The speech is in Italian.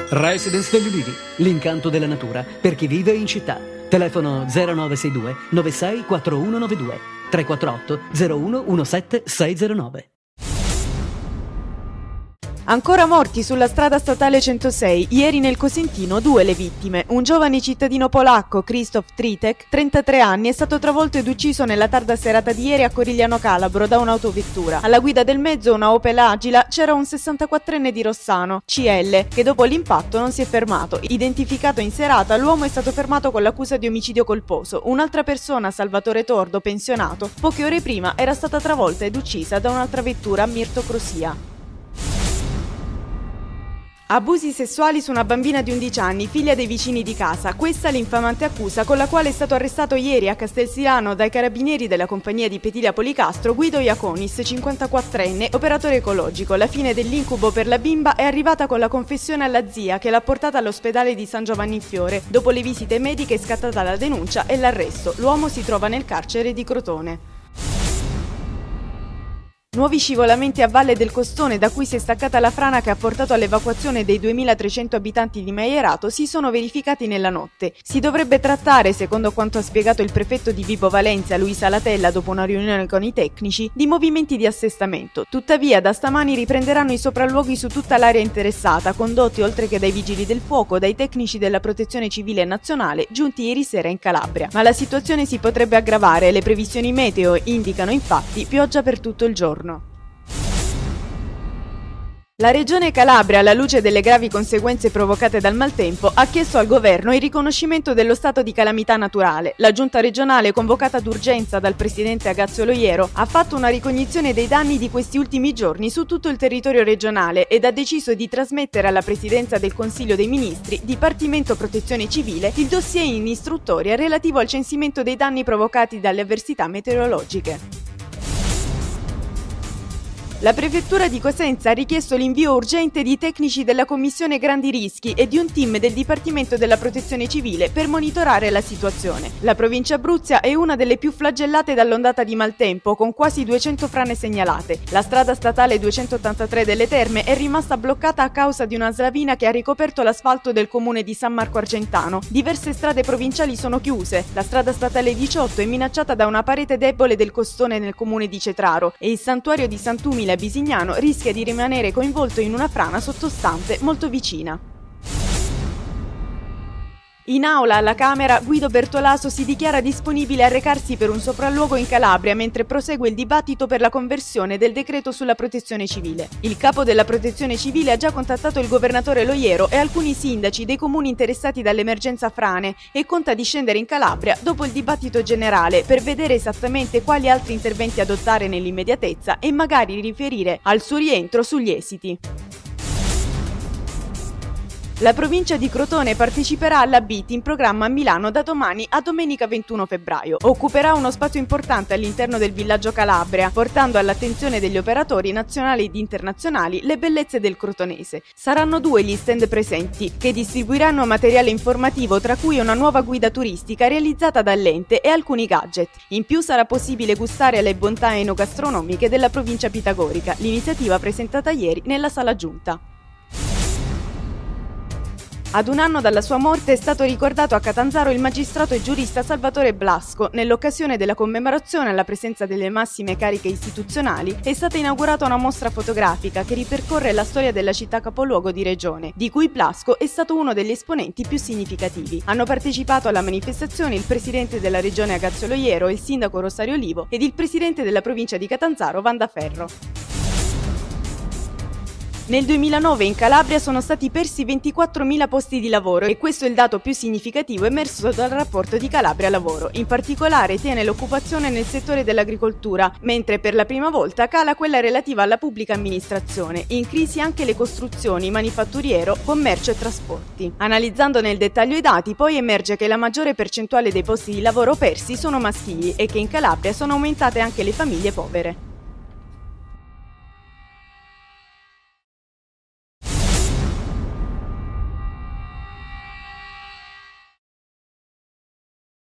Residence degli Ulivi, l'incanto della natura per chi vive in città. Telefono 0962 96 4192 348 01 17 609. Ancora morti sulla strada statale 106. Ieri nel Cosentino 2 le vittime. Un giovane cittadino polacco, Krzysztof Tritek, 33 anni, è stato travolto ed ucciso nella tarda serata di ieri a Corigliano Calabro da un'autovettura. Alla guida del mezzo, una Opel Agila, c'era un 64enne di Rossano, CL, che dopo l'impatto non si è fermato. Identificato in serata, l'uomo è stato fermato con l'accusa di omicidio colposo. Un'altra persona, Salvatore Tordo, pensionato, poche ore prima era stata travolta ed uccisa da un'altra vettura a Mirto Crosia. Abusi sessuali su una bambina di 11 anni, figlia dei vicini di casa. Questa è l'infamante accusa con la quale è stato arrestato ieri a Castelsiano dai carabinieri della compagnia di Petilia Policastro Guido Iaconis, 54enne, operatore ecologico. La fine dell'incubo per la bimba è arrivata con la confessione alla zia che l'ha portata all'ospedale di San Giovanni in Fiore. Dopo le visite mediche è scattata la denuncia e l'arresto. L'uomo si trova nel carcere di Crotone. Nuovi scivolamenti a valle del Costone, da cui si è staccata la frana che ha portato all'evacuazione dei 2300 abitanti di Maierato, si sono verificati nella notte. Si dovrebbe trattare, secondo quanto ha spiegato il prefetto di Vibo Valentia, Luisa Latella, dopo una riunione con i tecnici, di movimenti di assestamento. Tuttavia, da stamani riprenderanno i sopralluoghi su tutta l'area interessata, condotti oltre che dai vigili del fuoco, dai tecnici della Protezione Civile Nazionale, giunti ieri sera in Calabria. Ma la situazione si potrebbe aggravare, le previsioni meteo indicano infatti pioggia per tutto il giorno. La Regione Calabria, alla luce delle gravi conseguenze provocate dal maltempo, ha chiesto al governo il riconoscimento dello stato di calamità naturale. La giunta regionale, convocata d'urgenza dal presidente Agazio Loiero, ha fatto una ricognizione dei danni di questi ultimi giorni su tutto il territorio regionale ed ha deciso di trasmettere alla Presidenza del Consiglio dei Ministri, Dipartimento Protezione Civile, il dossier in istruttoria relativo al censimento dei danni provocati dalle avversità meteorologiche. La prefettura di Cosenza ha richiesto l'invio urgente di tecnici della Commissione Grandi Rischi e di un team del Dipartimento della Protezione Civile per monitorare la situazione. La provincia Abruzia è una delle più flagellate dall'ondata di maltempo, con quasi 200 frane segnalate. La strada statale 283 delle Terme è rimasta bloccata a causa di una slavina che ha ricoperto l'asfalto del comune di San Marco Argentano. Diverse strade provinciali sono chiuse. La strada statale 18 è minacciata da una parete debole del costone nel comune di Cetraro e il santuario di Sant'Umile a Bisignano rischia di rimanere coinvolto in una frana sottostante molto vicina. In aula alla Camera, Guido Bertolaso si dichiara disponibile a recarsi per un sopralluogo in Calabria mentre prosegue il dibattito per la conversione del decreto sulla protezione civile. Il capo della protezione civile ha già contattato il governatore Loiero e alcuni sindaci dei comuni interessati dall'emergenza frane e conta di scendere in Calabria dopo il dibattito generale per vedere esattamente quali altri interventi adottare nell'immediatezza e magari riferire al suo rientro sugli esiti. La provincia di Crotone parteciperà alla BIT in programma a Milano da domani a domenica 21 febbraio. Occuperà uno spazio importante all'interno del villaggio Calabria, portando all'attenzione degli operatori nazionali ed internazionali le bellezze del crotonese. Saranno 2 gli stand presenti, che distribuiranno materiale informativo, tra cui una nuova guida turistica realizzata dall'ente e alcuni gadget. In più sarà possibile gustare alle bontà enogastronomiche della provincia pitagorica, l'iniziativa presentata ieri nella sala giunta. Ad un anno dalla sua morte è stato ricordato a Catanzaro il magistrato e giurista Salvatore Blasco. Nell'occasione della commemorazione, alla presenza delle massime cariche istituzionali, è stata inaugurata una mostra fotografica che ripercorre la storia della città capoluogo di regione, di cui Blasco è stato uno degli esponenti più significativi. Hanno partecipato alla manifestazione il presidente della regione Agazio Loiero, il sindaco Rosario Olivo ed il presidente della provincia di Catanzaro Vanda Ferro. Nel 2009 in Calabria sono stati persi 24.000 posti di lavoro e questo è il dato più significativo emerso dal rapporto di Calabria Lavoro. In particolare tiene l'occupazione nel settore dell'agricoltura, mentre per la prima volta cala quella relativa alla pubblica amministrazione. In crisi anche le costruzioni, manifatturiero, commercio e trasporti. Analizzando nel dettaglio i dati, poi emerge che la maggiore percentuale dei posti di lavoro persi sono maschili e che in Calabria sono aumentate anche le famiglie povere.